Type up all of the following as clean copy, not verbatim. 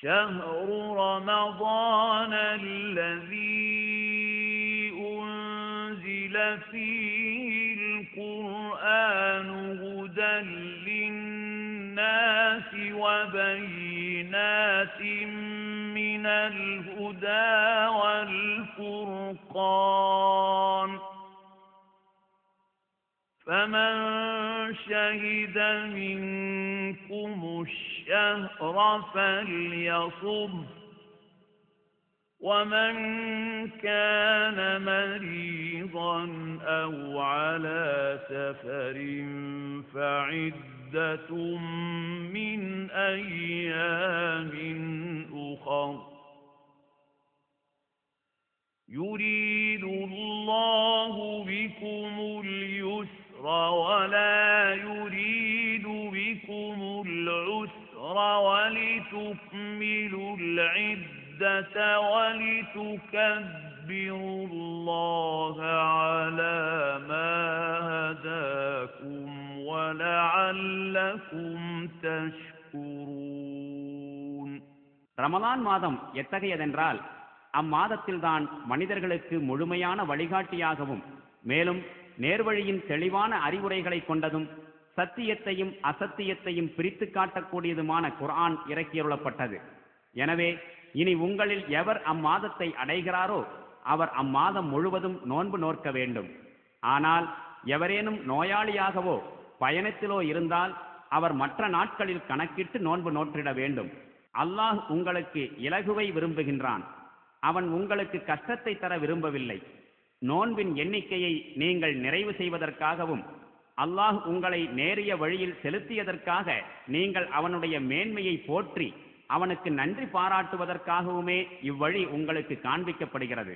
شهر رمضان الذي أنزل فيه القرآن هدى للناس وبينات من الهدى والفرقان فمن شهد منكم الشهر فليصم ومن كان مريضا أو على سفر فعدة من أيام أخر يريد الله بكم اليسر ولا يريد بكم العسر ولتكملوا العدة ولتكبروا الله على ما هداكم ولعلكم تشكرون. ரமலான் மாதம் எத்தகையதென்றால் அம்மாதத்தில்தான் மனிதர்களுக்கு முழுமையான வழிகாட்டியாகவும் மேலும் நேர்வழியின் தெளிவான அறிவுரைகளை கொண்டதும் சத்தியத்தையும் அசத்தியத்தையும் பிரித்து காட்டக்கூடியதுமான குர்ஆன் இறக்கியருளப்பட்டது. எனவே இனி உங்களில் எவர் அம்மாதத்தை அடைகிறாரோ அவர் அம்மாதம் முழுவதும் நோன்பு நோற்க வேண்டும். ஆனால் எவரேனும் நோயாளியாகவோ பயணத்திலோ இருந்தால் அவர் மற்ற நாட்களில் கணக்கிட்டு நோன்பு நோற்றிட வேண்டும். அல்லாஹ் உங்களுக்கு இலகுவை விரும்புகின்றான். அவன் உங்களுக்கு கஷ்டத்தை தர விரும்பவில்லை. நோன்பின் எண்ணிக்கையை நீங்கள் நிறைவு செய்வதற்காகவும் அல்லாஹ் உங்களை நேரிய வழியில் செலுத்தியதற்காக நீங்கள் அவனுடைய மேன்மையை போற்றி அவனுக்கு நன்றி பாராட்டுவதற்காகவுமே இவ்வழி உங்களுக்கு காண்பிக்கப்படுகிறது.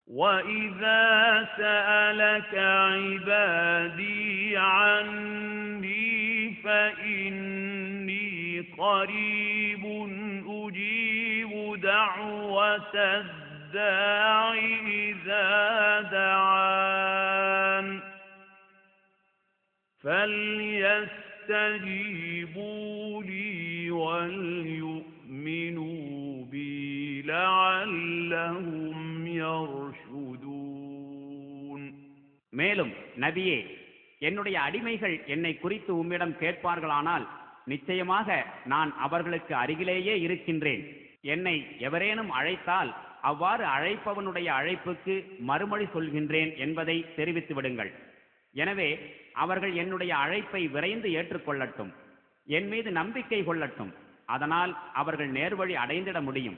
وَإِذَا سَأَلَكَ عِبَادِي عَنِّي فَإِنِّي قَرِيبٌ أُجِيبُ دَعْوَةَ الدَّاعِ إِذَا دَعَانِ فَلْيَسْتَجِيبُوا لِي وَلْيُؤْمِنُوا بِي لَعَلَّهُمْ يَرْشُدُونَ. மேலும் நபியே, என்னுடைய அடிமைகள் என்னை குறித்து உம்மிடம் கேட்பார்களானால் நிச்சயமாக நான் அவர்களுக்கு அருகிலேயே இருக்கின்றேன். என்னை எவரேனும் அழைத்தால் அவ்வாறு அழைப்பவனுடைய அழைப்புக்கு மறுமொழி சொல்கின்றேன் என்பதை தெரிவித்து விடுங்கள். எனவே அவர்கள் என்னுடைய அழைப்பை விரைந்து ஏற்றுக்கொள்ளட்டும், என் மீது நம்பிக்கை கொள்ளட்டும். அதனால் அவர்கள் நேர்வழி அடைந்திட முடியும்.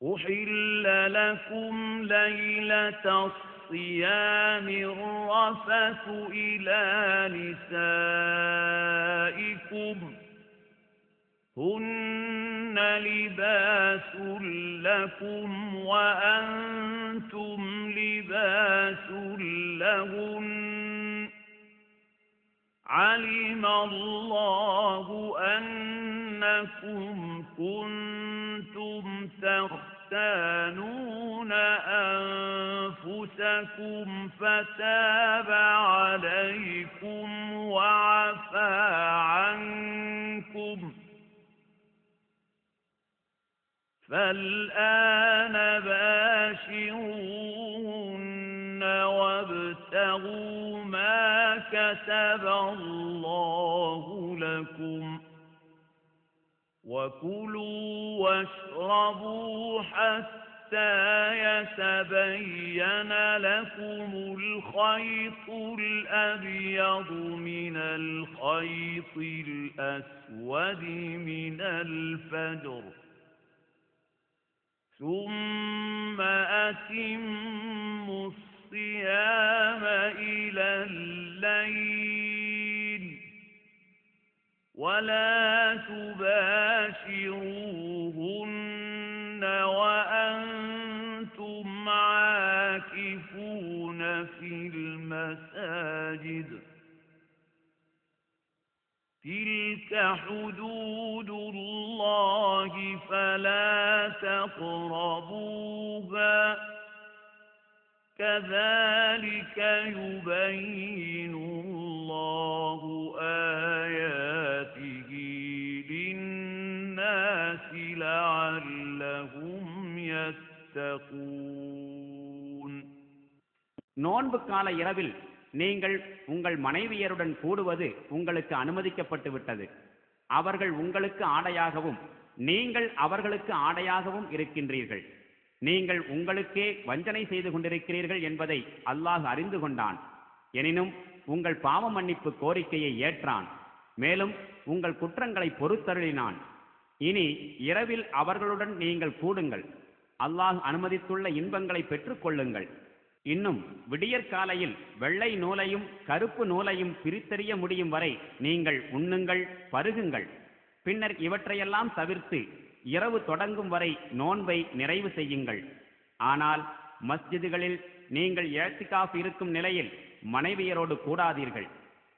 أُحِلَّ لَكُمْ لَيْلَةَ الصِّيَامِ الرَّفَثُ إِلَى نِسَائِكُمْ هُنَّ لِبَاسٌ لَكُمْ وَأَنْتُمْ لِبَاسٌ لَهُنَّ عَلِمَ اللَّهُ أَنَّكُمْ كُنْتُمْ تختانون أنفسكم فتاب عليكم وعفى عنكم فالآن باشروهن وابتغوا ما كتب الله لكم وكلوا واشربوا حتى يتبين لكم الخيط الأبيض من الخيط الأسود من الفجر ثم أتموا الصيام إلى الليل ولا تباشروهن وأنتم عاكفون في المساجد تلك حدود الله فلا تقربوها كذلك يبين الله آياته للناس لعلهم يتقون. நோன்பு கால இரவில் நீங்கள் உங்கள் மனைவியருடன் கூடுவது உங்களுக்கு அனுமதிக்கப்பட்டு விட்டது. அவர்கள் உங்களுக்கு ஆடையாகவும் நீங்கள் அவர்களுக்கு ஆடையாகவும் இருக்கின்றீர்கள். நீங்கள் உங்களுக்கே வஞ்சனை செய்து கொண்டிருக்கிறீர்கள் என்பதை அல்லாஹ் அறிந்து கொண்டான். எனினும் உங்கள் பாவ மன்னிப்பு கோரிக்கையை ஏற்றான். மேலும் உங்கள் குற்றங்களை பொறுத்தருளினான். இனி இரவில் அவர்களுடன் நீங்கள் கூடுங்கள். அல்லாஹ் அனுமதித்துள்ள இன்பங்களை பெற்றுக் கொள்ளுங்கள். இன்னும் விடியற்காலையில் வெள்ளை நூலையும் கருப்பு நூலையும் பிரித்தறிய முடியும் வரை நீங்கள் உண்ணுங்கள், பருகுங்கள். பின்னர் இவற்றையெல்லாம் தவிர்த்து இரவு தொடங்கும் வரை நோன்பை நிறைவு செய்யுங்கள். ஆனால் மஸ்ஜிதுகளில் நீங்கள் இஅ்திகாஃப் இருக்கும் நிலையில் மனைவியரோடு கூடாதீர்கள்.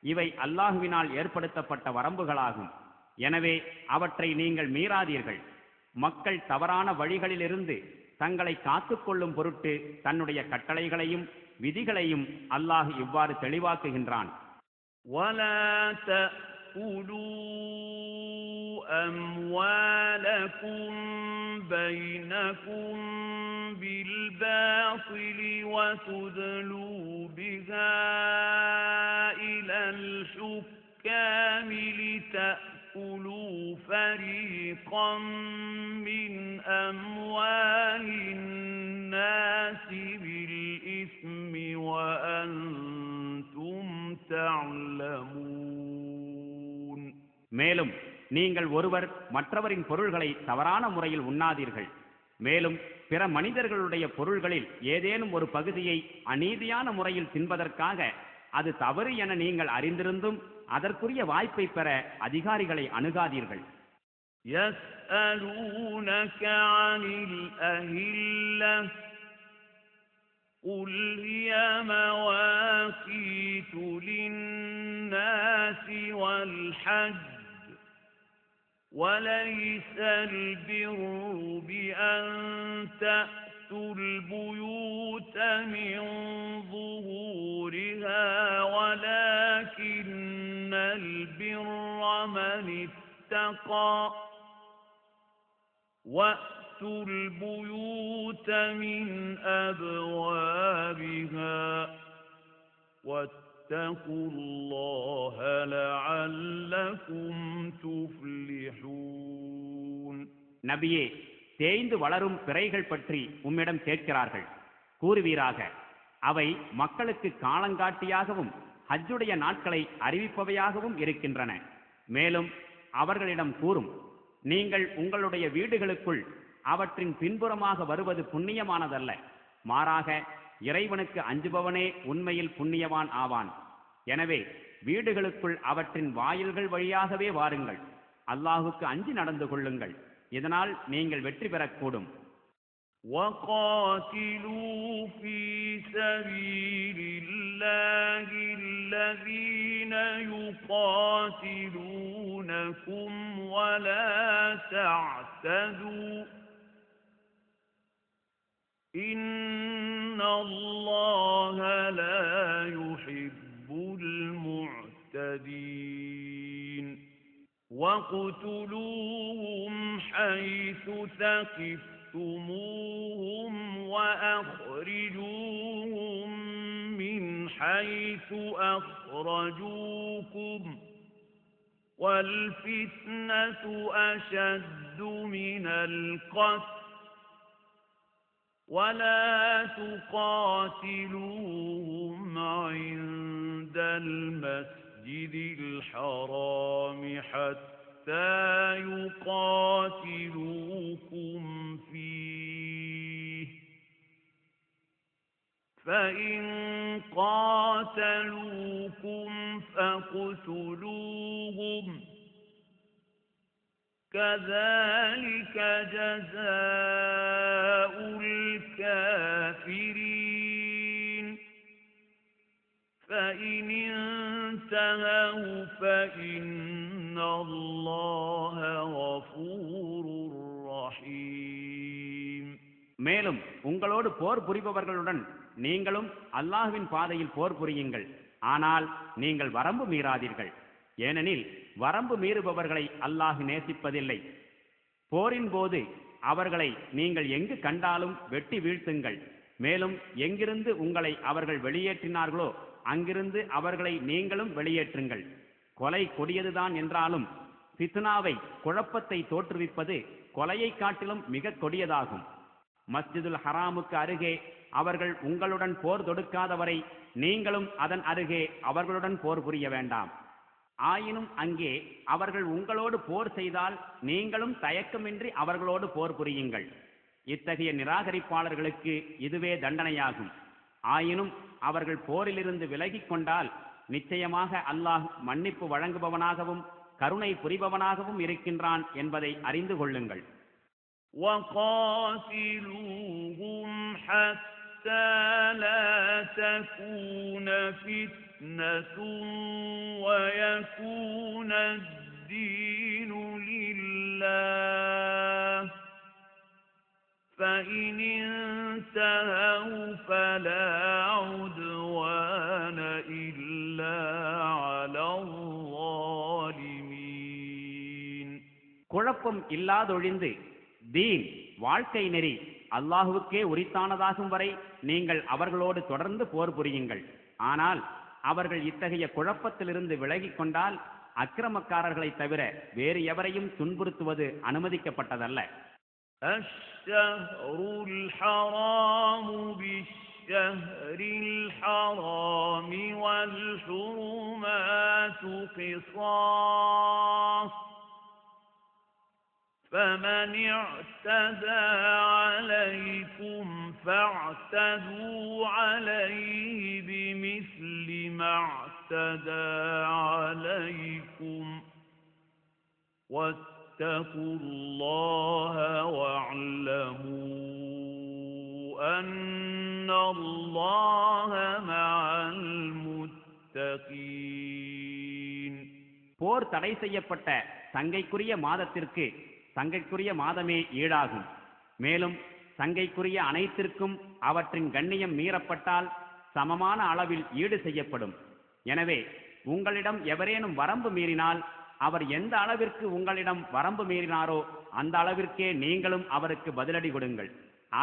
இவை அல்லாஹுவினால் ஏற்படுத்தப்பட்ட வரம்புகளாகும். எனவே அவற்றை நீங்கள் மீறாதீர்கள். மக்கள் தவறான வழிகளிலிருந்து தங்களை காத்துக்கொள்ளும் பொருட்டு தன்னுடைய கட்டளைகளையும் விதிகளையும் அல்லாஹ் இவ்வாறு தெளிவாக்குகின்றான். وَلَا تَأْكُلُوا أَمْوَالَكُمْ بَيْنَكُمْ بِالْبَاطِلِ وَتُدْلُوا بِهَا إِلَى الْحُكَّامِ لِتَأْكُلُوا فَرِيقًا مِنْ أَمْوَالِ النَّاسِ بِالْإِثْمِ وَأَنْتُمْ تعلمون. மேலும் நீங்கள் ஒருவர் மற்றவரின் பொருள்களை தவறான முறையில் உண்ணாதீர்கள். மேலும் பிற மனிதர்களுடைய பொருள்களில் ஏதேனும் ஒரு பகுதியை அநீதியான முறையில் தின்பதற்காக அது தவறு என நீங்கள் அறிந்திருந்தும் அதற்குரிய வாய்ப்பை பெற அதிகாரிகளை அணுகாதீர்கள். يَسْأَلُونَكَ عَنِ الْأَهِلَّةِ قُلْ هِيَ مَوَاقِيتُ لِلنَّاسِ وَالْحَجِّ وَلَيْسَ الْبِرُّ بِأَن تَأْتُوا الْبُيُوتَ مِن ظُهُورِهَا وَلَكِنَّ الْبِرَّ مَنِ اتَّقَى وَأْتُوا الْبُيُوتَ مِنْ أَبْوَابِهَا وَاتَّقُوا اللَّهَ لَعَلَّكُمْ تُفْلِحُونَ. நபியே, தேய்ந்து வளரும் பிறைகள் பற்றி உம்மிடம் கேட்கிறார்கள். கூறுவீராக, அவை மக்களுக்கு காலங்காட்டியாகவும் ஹஜ்ஜுடைய நாட்களை அறிவிப்பவையாகவும் இருக்கின்றன. மேலும் அவர்களிடம் கூறும், நீங்கள் உங்களுடைய வீடுகளுக்குள் அவற்றின் பின்புறமாக வருவது புண்ணியமானதல்ல. மாறாக இறைவனுக்கு அஞ்சுபவனே உண்மையில் புண்ணியவான் ஆவான். எனவே வீடுகளுக்குள் அவற்றின் வாயில்கள் வழியாகவே வாருங்கள். அல்லாஹுக்கு அஞ்சி நடந்து கொள்ளுங்கள். இதனால் நீங்கள் வெற்றி பெறக்கூடும். وَقَاتِلُوا فِي سَبِيلِ اللَّهِ الَّذِينَ يُقَاتِلُونَكُمْ وَلَا تَعْتَدُوا إِنَّ اللَّهَ لَا يُحِبُّ الْمُعْتَدِينَ. وَاقْتُلُوهُمْ حَيْثُ ثَقِفْتُمُوهُمْ وَأَخْرِجُوهُمْ مِنْ حَيْثُ أَخْرَجُوكُمْ وَالْفِتْنَةُ أَشَدُّ مِنَ الْقَتْلِ وَلَا تُقَاتِلُوهُمْ عِندَ الْمَسْجِدِ الْحَرَامِ حَتَّى يُقَاتِلُوكُمْ فِيهِ فَإِنْ قَاتَلُوكُمْ فَاقْتُلُوهُمْ كَذَلِكَ جَزَاءُ الْكَافِرِينَ. فَإِنِ انْتَهَوْا فَإِنَّ اللَّهَ غَفُورٌ رَحِيمٌ. மேலும் உங்களோடு போர் புரிபவர்களுடன் நீங்களும் அல்லாஹ்வின் பாதையில் போர் புரியுங்கள். ஆனால் நீங்கள் வரம்பு மீறாதீர்கள். ஏனெனில் வரம்பு மீறுபவர்களை அல்லாஹ் நேசிப்பதில்லை. போரின் போது அவர்களை நீங்கள் எங்கு கண்டாலும் வெட்டி வீழ்த்துங்கள். மேலும் எங்கிருந்து உங்களை அவர்கள் வெளியேற்றினார்களோ அங்கிருந்து அவர்களை நீங்களும் வெளியேற்றுங்கள். கொலை கொடியதுதான் என்றாலும் ஃபித்னாவை, குழப்பத்தை தோற்றுவிப்பது கொலையை காட்டிலும் மிக கொடியதாகும். மஸ்ஜிதுல் ஹராமுக்கு அருகே அவர்கள் உங்களுடன் போர் தொடுக்காதவரை நீங்களும் அதன் அருகே அவர்களுடன் போர் புரிய வேண்டாம். ஆயினும் அங்கே அவர்கள் உங்களோடு போர் செய்தால் நீங்களும் தயக்கமின்றி அவர்களோடு போர் புரியுங்கள். இத்தகைய நிராகரிப்பாளர்களுக்கு இதுவே தண்டனையாகும். ஆயினும் அவர்கள் போரிலிருந்து விலகிக் கொண்டால் நிச்சயமாக அல்லாஹ் மன்னிப்பு வழங்குபவனாகவும் கருணை புரிபவனாகவும் இருக்கின்றான் என்பதை அறிந்து கொள்ளுங்கள். وَقَاتِلُوهُمْ حَتَّى لَا تَكُونَ فِتْنَةٌ وَيَكُونَ الدِّينُ لِلَّهِ فَإِنِ انْتَهَوْا فَلَا عُدْوَانَ إِلَّا عَلَى الظَّالِمِينَ. குழப்பம் இல்லாதொழிந்து தீன், வாழ்க்கை நெறி அல்லாஹுவுக்கே உரித்தானதாகும் வரை நீங்கள் அவர்களோடு தொடர்ந்து போர் புரியுங்கள். ஆனால் அவர்கள் இத்தகைய குழப்பத்திலிருந்து விலகிக் கொண்டால் அக்கிரமக்காரர்களை தவிர வேறு எவரையும் துன்புறுத்துவது அனுமதிக்கப்பட்டதல்ல. الشهر الحرام بالشهر الحرام والحرمات قصاص فمن اعتدى عليكم فاعتدوا عليه بمثل ما اعتدى عليكم واتقوا الله واعلموا أن الله مع المتقين. போர் தடை செய்யப்பட்ட சங்கைக்குரிய மாதத்திற்கு சங்கைக்குரிய மாதமே ஈடாகும். மேலும் சங்கைக்குரிய அனைத்திற்கும் அவற்றின் கண்ணியம் மீறப்பட்டால் சமமான அளவில் ஈடு செய்யப்படும். எனவே உங்களிடம் எவரேனும் வரம்பு மீறினால் அவர் எந்த அளவிற்கு உங்களிடம் வரம்பு மீறினாரோ அந்த அளவிற்கே நீங்களும் அவருக்கு பதிலடி கொடுங்கள்.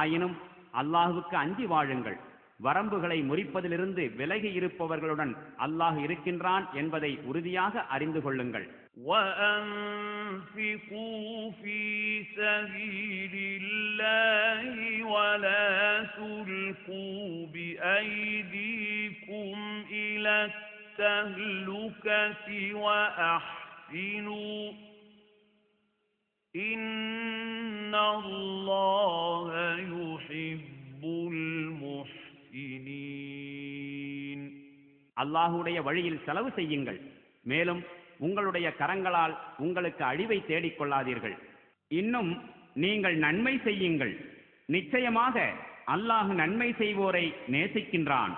ஆயினும் அல்லாஹுவுக்கு அஞ்சி வாழுங்கள். வரம்புகளை முறிப்பதிலிருந்து விலகி இருப்பவர்களுடன் அல்லாஹ் இருக்கின்றான் என்பதை உறுதியாக அறிந்து கொள்ளுங்கள். وَأَنفِقُوا فِي سَبِيلِ اللَّهِ وَلَا تُلْقُوا بِأَيْدِيكُمْ إِلَى التَّهْلُكَةِ وَأَحْسِنُوا إِنَّ اللَّهَ يُحِبُّ الْمُحْسِنِينَ. அல்லாஹுடைய வழியில் செலவு செய்யுங்கள். மேலும் உங்களுடைய கரங்களால் உங்களுக்கு அழிவை தேடிக்கொள்ளாதீர்கள். இன்னும் நீங்கள் நன்மை செய்யுங்கள். நிச்சயமாக அல்லாஹ் நன்மை செய்வோரை நேசிக்கின்றான்.